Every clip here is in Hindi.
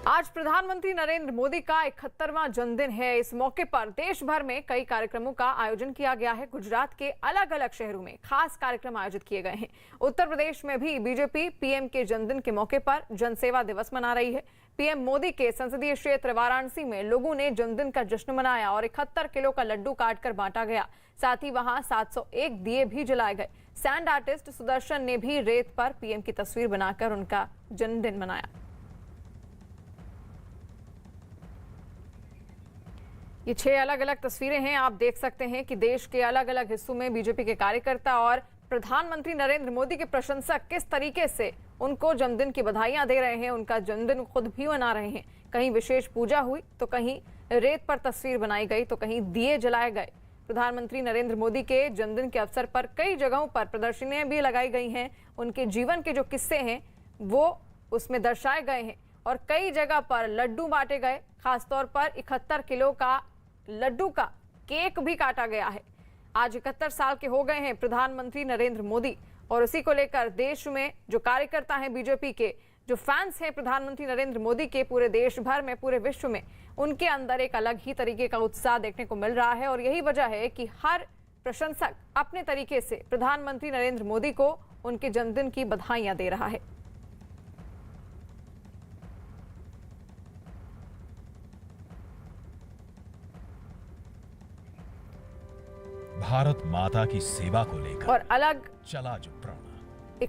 आज प्रधानमंत्री नरेंद्र मोदी का 71वां जन्मदिन है। इस मौके पर देश भर में कई कार्यक्रमों का आयोजन किया गया है। गुजरात के अलग अलग शहरों में खास कार्यक्रम आयोजित किए गए हैं। उत्तर प्रदेश में भी बीजेपी पीएम के जन्मदिन के मौके पर जनसेवा दिवस मना रही है। पीएम मोदी के संसदीय क्षेत्र वाराणसी में लोगों ने जन्मदिन का जश्न मनाया और 71 किलो का लड्डू काटकर बांटा गया। साथ ही वहां 701 दिए भी जलाए गए। सैंड आर्टिस्ट सुदर्शन ने भी रेत पर पीएम की तस्वीर बनाकर उनका जन्मदिन मनाया। ये 6 अलग अलग तस्वीरें हैं। आप देख सकते हैं कि देश के अलग अलग हिस्सों में बीजेपी के कार्यकर्ता और प्रधानमंत्री नरेंद्र मोदी के प्रशंसक किस तरीके से उनको जन्मदिन की बधाइयां दे रहे हैं। उनका जन्मदिन खुद भी मना रहे हैं। कहीं विशेष पूजा हुई तो कहीं रेत पर तस्वीर बनाई गई तो कहीं दिए जलाए गए। प्रधानमंत्री नरेंद्र मोदी के जन्मदिन के अवसर पर कई जगहों पर प्रदर्शनियां भी लगाई गई हैं। उनके जीवन के जो किस्से हैं वो उसमें दर्शाए गए हैं और कई जगह पर लड्डू बांटे गए। खासतौर पर 71 किलो का लड्डू का केक भी काटा गया है। आज 71 साल के हो गए हैं प्रधानमंत्री नरेंद्र मोदी और उसी को लेकर देश में जो कार्यकर्ता हैं, बीजेपी के जो फैंस हैं प्रधानमंत्री नरेंद्र मोदी के, पूरे देश भर में, पूरे विश्व में उनके अंदर एक अलग ही तरीके का उत्साह देखने को मिल रहा है। और यही वजह है कि हर प्रशंसक अपने तरीके से प्रधानमंत्री नरेंद्र मोदी को उनके जन्मदिन की बधाइयां दे रहा है। भारत माता की सेवा को लेकर और अलग चला जो प्रण।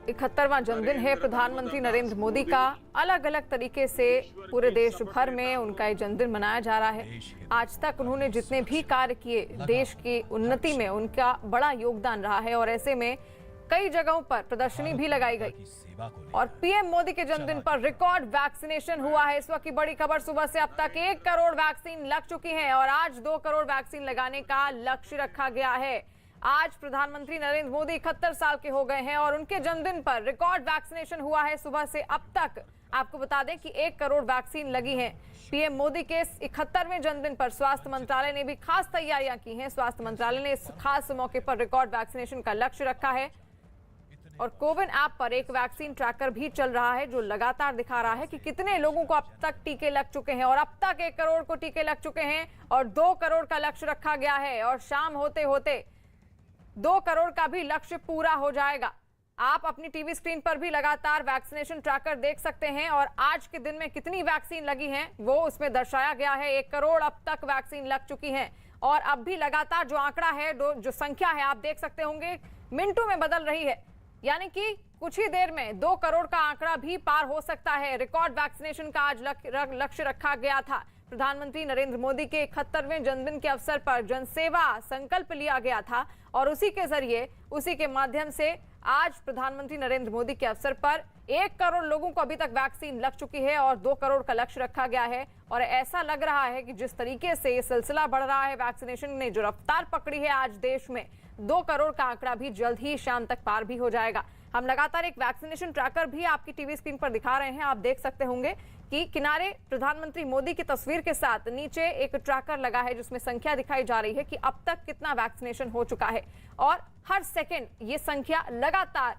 71वां जन्मदिन है प्रधानमंत्री नरेंद्र मोदी का। अलग अलग तरीके से पूरे देश भर में उनका ये जन्मदिन मनाया जा रहा है। आज तक उन्होंने जितने भी कार्य किए, देश की उन्नति में उनका बड़ा योगदान रहा है और ऐसे में कई जगहों पर प्रदर्शनी भी लगाई गई। और पीएम मोदी के जन्मदिन पर रिकॉर्ड वैक्सीनेशन हुआ है। इस वक्त की बड़ी खबर, सुबह से अब तक 1 करोड़ वैक्सीन लग चुकी है और आज 2 करोड़ वैक्सीन लगाने का लक्ष्य रखा गया है। आज प्रधानमंत्री नरेंद्र मोदी 71 साल के हो गए हैं और उनके जन्मदिन पर रिकॉर्ड वैक्सीनेशन हुआ है। सुबह से अब तक आपको बता दें कि 1 करोड़ वैक्सीन लगी है। पीएम मोदी के 71वें जन्मदिन पर स्वास्थ्य मंत्रालय ने भी खास तैयारियां की हैं। स्वास्थ्य मंत्रालय ने इस खास मौके पर रिकॉर्ड वैक्सीनेशन का लक्ष्य रखा है और कोविन ऐप पर एक वैक्सीन ट्रैकर भी चल रहा है जो लगातार दिखा रहा है कि कितने लोगों को अब तक टीके लग चुके हैं। और अब तक 1 करोड़ को टीके लग चुके हैं और 2 करोड़ का लक्ष्य रखा गया है और शाम होते होते 2 करोड़ का भी लक्ष्य पूरा हो जाएगा। आप अपनी टीवी स्क्रीन पर भी लगातार वैक्सीनेशन ट्रैकर देख सकते हैं और आज के दिन में कितनी वैक्सीन लगी है वो उसमें दर्शाया गया है। 1 करोड़ अब तक वैक्सीन लग चुकी है और अब भी लगातार जो आंकड़ा है, जो संख्या है, आप देख सकते होंगे मिनटों में बदल रही है। यानी कि कुछ ही देर में 2 करोड़ का आंकड़ा भी पार हो सकता है। रिकॉर्ड वैक्सीनेशन का आज लक्ष्य रखा गया था। प्रधानमंत्री नरेंद्र मोदी के 71वें जन्मदिन के अवसर पर जनसेवा संकल्प लिया गया था और उसी के जरिए, उसी के माध्यम से आज प्रधानमंत्री नरेंद्र मोदी के अवसर पर 1 करोड़ लोगों को अभी तक वैक्सीन लग चुकी है और 2 करोड़ का लक्ष्य रखा गया है। और ऐसा लग रहा है कि जिस तरीके से ये सिलसिला बढ़ रहा है, वैक्सीनेशन ने जो रफ्तार पकड़ी है आज देश में, 2 करोड़ का आंकड़ा भी जल्द ही शाम तक पार भी हो जाएगा। हम लगातार एक वैक्सीनेशन ट्रैकर भी आपकी टीवी स्क्रीन पर दिखा रहे हैं। आप देख सकते होंगे कि किनारे प्रधानमंत्री मोदी की तस्वीर के साथ नीचे एक ट्रैकर लगा है जिसमें संख्या दिखाई जा रही है कि अब तक कितना वैक्सीनेशन हो चुका है और हर सेकंड ये संख्या लगातार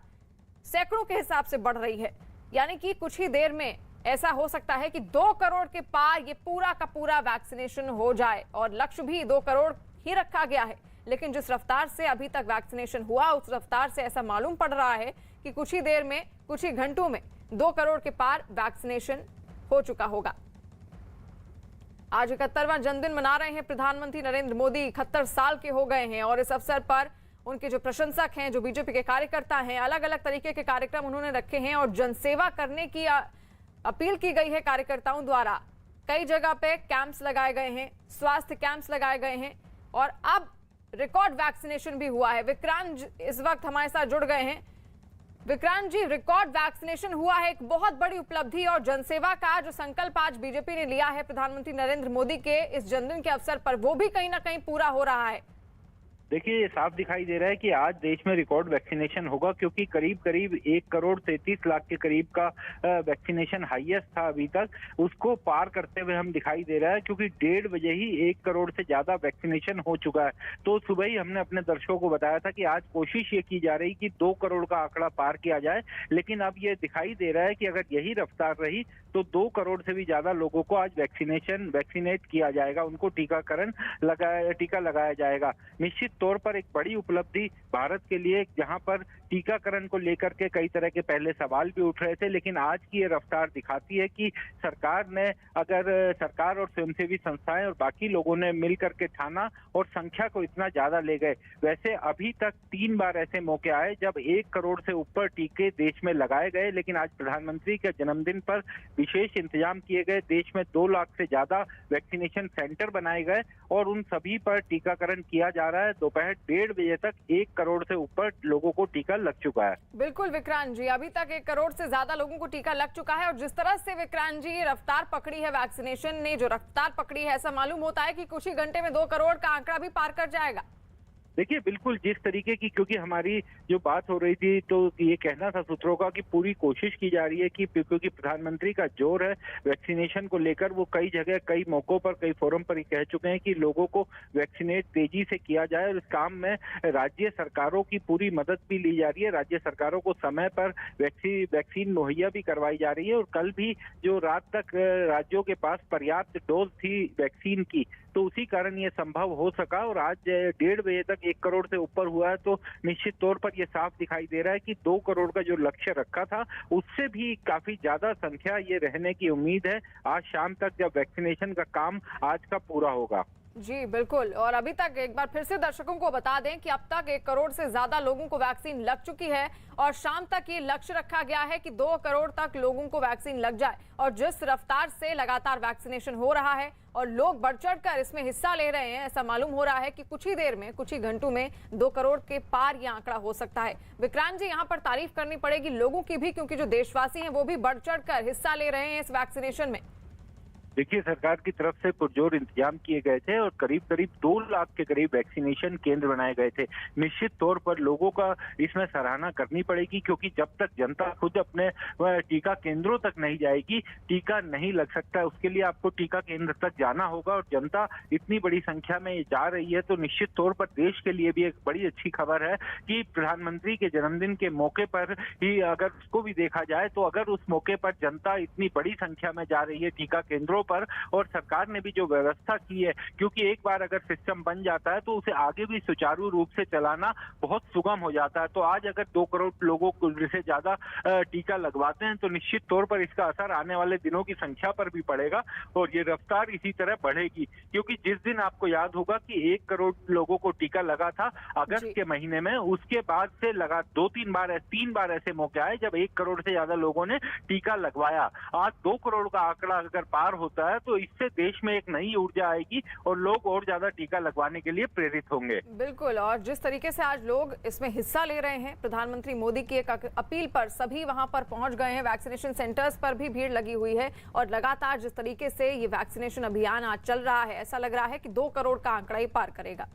सैकड़ों के हिसाब से बढ़ रही है। यानी कि कुछ ही देर में ऐसा हो सकता है कि 2 करोड़ के पार ये पूरा का पूरा वैक्सीनेशन हो जाए और लक्ष्य भी 2 करोड़ ही रखा गया है। लेकिन जिस रफ्तार से अभी तक वैक्सीनेशन हुआ, उस रफ्तार से ऐसा मालूम पड़ रहा है कि कुछ ही देर में, कुछ ही घंटों में 2 करोड़ के पार वैक्सीनेशन हो चुका होगा। आज 71वां जन्मदिन मना रहे हैं प्रधानमंत्री नरेंद्र मोदी। 71 साल के हो गए हैं और इस अवसर पर उनके जो प्रशंसक हैं, जो बीजेपी के कार्यकर्ता हैं, अलग अलग तरीके के कार्यक्रम उन्होंने रखे हैं और जनसेवा करने की अपील की गई है कार्यकर्ताओं द्वारा। कई जगह पे कैंप्स लगाए गए हैं, स्वास्थ्य कैंप्स लगाए गए हैं और अब रिकॉर्ड वैक्सीनेशन भी हुआ है। विक्रांत इस वक्त हमारे साथ जुड़ गए हैं। विक्रांत जी, रिकॉर्ड वैक्सीनेशन हुआ है, एक बहुत बड़ी उपलब्धि और जनसेवा का जो संकल्प आज बीजेपी ने लिया है प्रधानमंत्री नरेंद्र मोदी के इस जन्मदिन के अवसर पर, वो भी कहीं ना कहीं पूरा हो रहा है। देखिए, ये साफ दिखाई दे रहा है कि आज देश में रिकॉर्ड वैक्सीनेशन होगा, क्योंकि करीब करीब 1,33,00,000 के करीब का वैक्सीनेशन हाईएस्ट था अभी तक, उसको पार करते हुए हम दिखाई दे रहा है, क्योंकि 1:30 बजे ही 1 करोड़ से ज्यादा वैक्सीनेशन हो चुका है। तो सुबह ही हमने अपने दर्शकों को बताया था कि आज कोशिश ये की जा रही कि 2 करोड़ का आंकड़ा पार किया जाए, लेकिन अब ये दिखाई दे रहा है कि अगर यही रफ्तार रही तो 2 करोड़ से भी ज्यादा लोगों को आज वैक्सीनेट किया जाएगा, उनको टीका लगाया जाएगा। निश्चित तौर पर एक बड़ी उपलब्धि भारत के लिए, जहां पर टीकाकरण को लेकर के कई तरह के पहले सवाल भी उठ रहे थे, लेकिन आज की ये रफ्तार दिखाती है कि सरकार और स्वयंसेवी संस्थाएं और बाकी लोगों ने मिलकर के ठाना और संख्या को इतना ज्यादा ले गए। वैसे अभी तक 3 बार ऐसे मौके आए जब 1 करोड़ से ऊपर टीके देश में लगाए गए, लेकिन आज प्रधानमंत्री के जन्मदिन पर विशेष इंतजाम किए गए। देश में 2 लाख से ज्यादा वैक्सीनेशन सेंटर बनाए गए और उन सभी पर टीकाकरण किया जा रहा है। दोपहर 1:30 बजे तक 1 करोड़ से ऊपर लोगों को टीका लग चुका है। बिल्कुल विक्रांत जी, अभी तक 1 करोड़ से ज्यादा लोगों को टीका लग चुका है और जिस तरह से विक्रांत जी रफ्तार पकड़ी है, वैक्सीनेशन ने जो रफ्तार पकड़ी है, ऐसा मालूम होता है कि कुछ ही घंटे में 2 करोड़ का आंकड़ा भी पार कर जाएगा। देखिए, बिल्कुल जिस तरीके की, क्योंकि हमारी जो बात हो रही थी तो ये कहना था सूत्रों का कि पूरी कोशिश की जा रही है कि क्योंकि प्रधानमंत्री का जोर है वैक्सीनेशन को लेकर, वो कई जगह कई मौकों पर कई फोरम पर ही कह चुके हैं कि लोगों को वैक्सीनेट तेजी से किया जाए और इस काम में राज्य सरकारों की पूरी मदद भी ली जा रही है। राज्य सरकारों को समय पर वैक्सीन मुहैया भी करवाई जा रही है और कल भी जो रात तक राज्यों के पास पर्याप्त डोज थी वैक्सीन की, तो उसी कारण ये संभव हो सका और आज 1:30 बजे तक 1 करोड़ से ऊपर हुआ है। तो निश्चित तौर पर यह साफ दिखाई दे रहा है कि 2 करोड़ का जो लक्ष्य रखा था उससे भी काफी ज्यादा संख्या ये रहने की उम्मीद है आज शाम तक, जब वैक्सीनेशन का काम आज का पूरा होगा। जी बिल्कुल, और अभी तक एक बार फिर से दर्शकों को बता दें कि अब तक 1 करोड़ से ज्यादा लोगों को वैक्सीन लग चुकी है और शाम तक ये लक्ष्य रखा गया है कि 2 करोड़ तक लोगों को वैक्सीन लग जाए। और जिस रफ्तार से लगातार वैक्सीनेशन हो रहा है और लोग बढ़ चढ़ कर इसमें हिस्सा ले रहे हैं, ऐसा मालूम हो रहा है कि कुछ ही देर में, कुछ ही घंटों में 2 करोड़ के पार ये आंकड़ा हो सकता है। विक्रांत जी, यहाँ पर तारीफ करनी पड़ेगी लोगों की भी, क्योंकि जो देशवासी हैं वो भी बढ़ चढ़ कर हिस्सा ले रहे हैं इस वैक्सीनेशन में। देखिए, सरकार की तरफ से पुरजोर इंतजाम किए गए थे और करीब करीब 2 लाख के करीब वैक्सीनेशन केंद्र बनाए गए थे। निश्चित तौर पर लोगों का इसमें सराहना करनी पड़ेगी, क्योंकि जब तक जनता खुद अपने टीका केंद्रों तक नहीं जाएगी, टीका नहीं लग सकता। उसके लिए आपको टीका केंद्र तक जाना होगा और जनता इतनी बड़ी संख्या में जा रही है, तो निश्चित तौर पर देश के लिए भी एक बड़ी अच्छी खबर है कि प्रधानमंत्री के जन्मदिन के मौके पर ही अगर उसको भी देखा जाए, तो अगर उस मौके पर जनता इतनी बड़ी संख्या में जा रही है टीका केंद्रों पर, और सरकार ने भी जो व्यवस्था की है, क्योंकि एक बार अगर सिस्टम बन जाता है तो उसे आगे भी सुचारू रूप से चलाना बहुत सुगम हो जाता है। तो आज अगर 2 करोड़ लोगों को से ज्यादा टीका लगवाते हैं तो निश्चित तौर पर इसका असर आने वाले दिनों की संख्या पर भी पड़ेगा और ये रफ्तार इसी तरह बढ़ेगी। क्योंकि जिस दिन आपको याद होगा कि 1 करोड़ लोगों को टीका लगा था अगस्त के महीने में, उसके बाद से लगा 3 बार ऐसे मौके आए जब 1 करोड़ से ज्यादा लोगों ने टीका लगवाया। आज 2 करोड़ का आंकड़ा अगर पार होता है तो इससे देश में एक नई ऊर्जा आएगी और लोग और ज्यादा टीका लगवाने के लिए प्रेरित होंगे। बिल्कुल, और जिस तरीके से आज लोग इसमें हिस्सा ले रहे हैं, प्रधानमंत्री मोदी की एक अपील पर सभी वहां पर पहुंच गए हैं। वैक्सीनेशन सेंटर्स पर भी भीड़ लगी हुई है और लगातार जिस तरीके से ये वैक्सीनेशन अभियान आज चल रहा है, ऐसा लग रहा है कि 2 करोड़ का आंकड़ा ही पार करेगा।